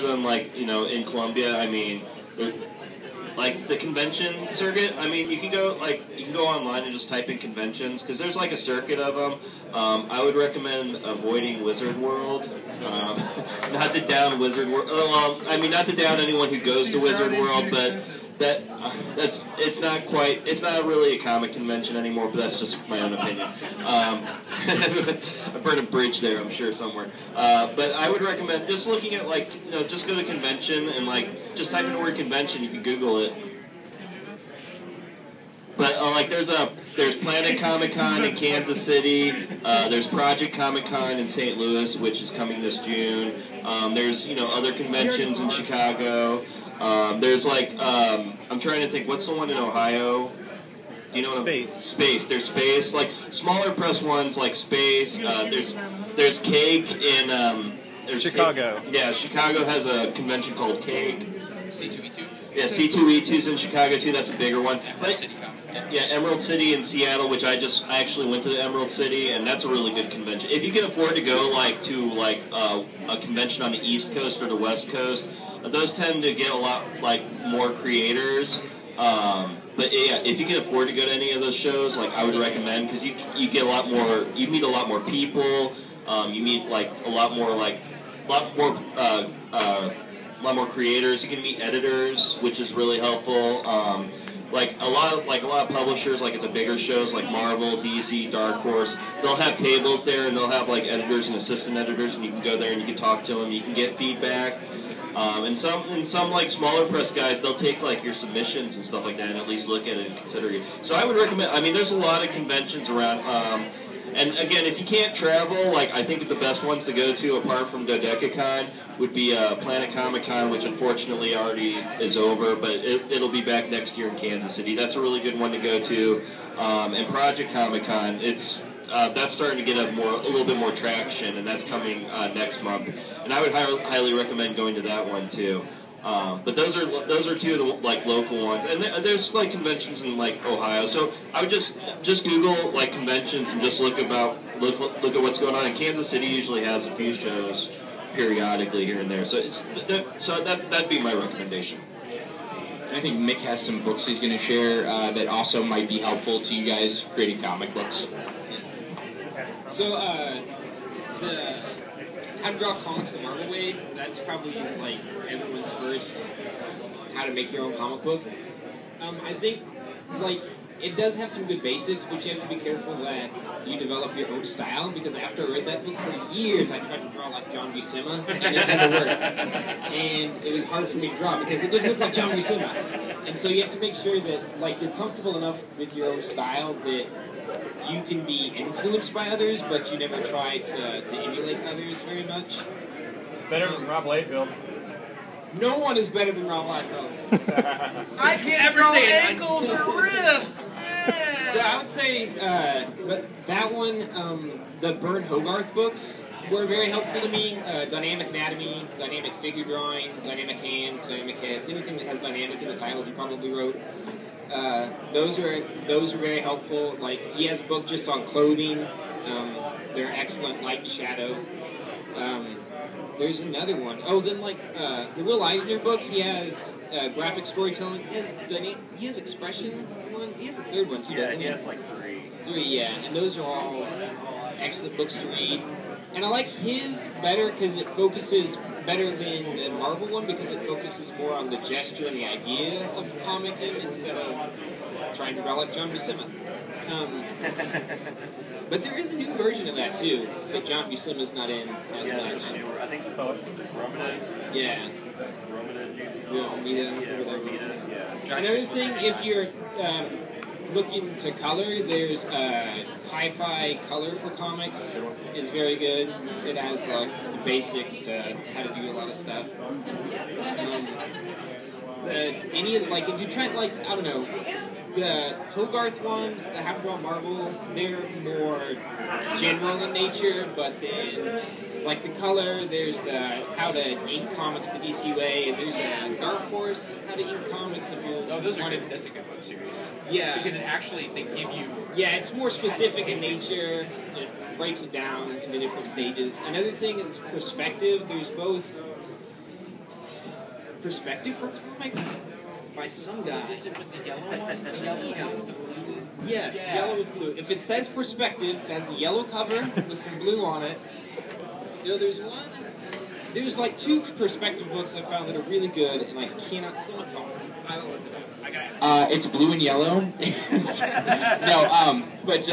than like in Columbia. I mean, like the convention circuit. I mean, you can go online and just type in conventions because there's like a circuit of them. I would recommend avoiding Wizard World. Not to down Wizard World. Well, I mean, not to down anyone who goes to Wizard World, but it's not really a comic convention anymore. But that's just my own opinion. I burned a bridge there, I'm sure somewhere. But I would recommend just looking at just go to convention and just type in the word convention. You can Google it. But there's Planet Comic Con in Kansas City. There's Project Comic Con in St. Louis, which is coming this June. There's other conventions in Chicago. There's I'm trying to think, what's the one in Ohio? Do you know Space. Space. There's Space. Like smaller press ones like Space. There's Cake in Chicago. Cake. Yeah, Chicago has a convention called Cake. C2E2. Yeah, C2E2's in Chicago too. That's a bigger one. But yeah, Emerald City in Seattle, which I actually went to the Emerald City, and that's a really good convention. If you can afford to go to a convention on the East Coast or the West Coast, those tend to get a lot more creators. But yeah, if you can afford to go to any of those shows, I would recommend because you get a lot more. You meet a lot more people. You meet a lot more creators. You can meet editors, which is really helpful. A lot of publishers, at the bigger shows like Marvel, DC, Dark Horse, they'll have tables there and they'll have editors and assistant editors, and you can go there and you can talk to them. You can get feedback. And some smaller press guys, they'll take your submissions and stuff like that and at least look at it and consider it. So I would recommend. I mean, there's a lot of conventions around. And again, if you can't travel, I think the best ones to go to, apart from DoDeca-Con, would be Planet Comic Con, which unfortunately already is over, but it'll be back next year in Kansas City. That's a really good one to go to. And Project Comic Con, that's starting to get a little bit more traction, and that's coming next month. And I would highly recommend going to that one too. But those are two of the local ones, and there's conventions in Ohio. So I would just Google conventions and just look at what's going on. And Kansas City usually has a few shows periodically here and there. So that'd be my recommendation. I think Mick has some books he's going to share that also might be helpful to you guys creating comic books. So how to draw comics the Marvel way, that's probably everyone's first how to make your own comic book. I think it does have some good basics, but you have to be careful that you develop your own style, because after I read that book for years I tried to draw like John Buscema and it never worked. And it was hard for me to draw because it doesn't look like John Buscema. And so you have to make sure that you're comfortable enough with your own style that you can be influenced by others, but you never try to emulate others very much. It's better than Rob Liefeld. No one is better than Rob Liefeld. I can't ever say ankles or wrists. So I would say, but that one, the Bern Hogarth books were very helpful to me. Dynamic anatomy, dynamic figure drawing, dynamic hands, dynamic heads, anything that has dynamic in the title he probably wrote. Those are very helpful. He has a book just on clothing. They're excellent, light and shadow. There's another one. Oh, then the Will Eisner books, he has graphic storytelling. He has expression one. He has a third one too. Yeah, doesn't he he? has three. Three, yeah, and those are all excellent books to read. And I like his better because it focuses better than the Marvel one, because it focuses more on the gesture and the idea of comicking instead of trying to draw like John Buscema. But there is a new version of that too, that John Buscema's not in as much. I think so. Romita. Yeah. Romita. Yeah. Another thing, if you're looking to color, there's Hi-Fi Color for Comics is very good. It has the basics to how to do a lot of stuff. If you try I don't know, the Hogarth ones, the How to Draw Marvel, they're more general in nature, but then the color, there's the How to Ink Comics the DC way, and there's a Dark Horse How to Ink Comics if you're those are good. That's a good book series. Yeah. Because they give you... Yeah, it's more specific in nature. It breaks it down into different stages. Another thing is perspective. There's both perspective for comics by some guy. Is it with the yellow one? The yellow. Yes, Yeah. yellow with blue. If it says perspective, it has a yellow cover with some blue on it. You know, there's like 2 perspective books I found that are really good, and I cannot someone tell me. I don't know what to do. I gotta ask. It's blue and yellow. No, but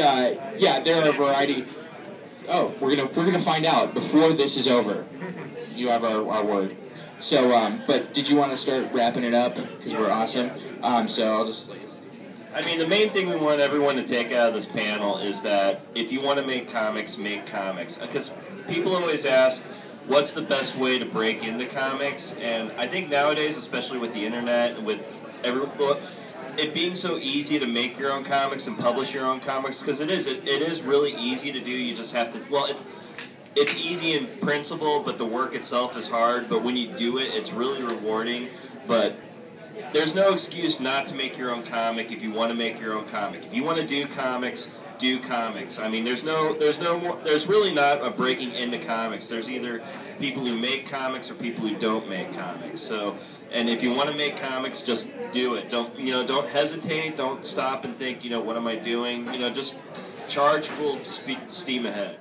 yeah, there are a variety. Oh, we're gonna find out before this is over. You have our word. So, but did you want to start wrapping it up because we're awesome? So I'll just. I mean, the main thing we want everyone to take out of this panel is that if you want to make comics, make comics. Because people always ask, what's the best way to break into comics? And I think nowadays, especially with the internet, with it being so easy to make your own comics and publish your own comics, because it is really easy to do. You just have to, well, it's easy in principle, but the work itself is hard. But when you do it, it's really rewarding. But there's no excuse not to make your own comic if you want to make your own comic. If you want to do comics, do comics. I mean, there's really not a breaking into comics. There's either people who make comics or people who don't make comics. So, and if you want to make comics, just do it. Don't hesitate. Don't stop and think, what am I doing? Just charge full steam ahead.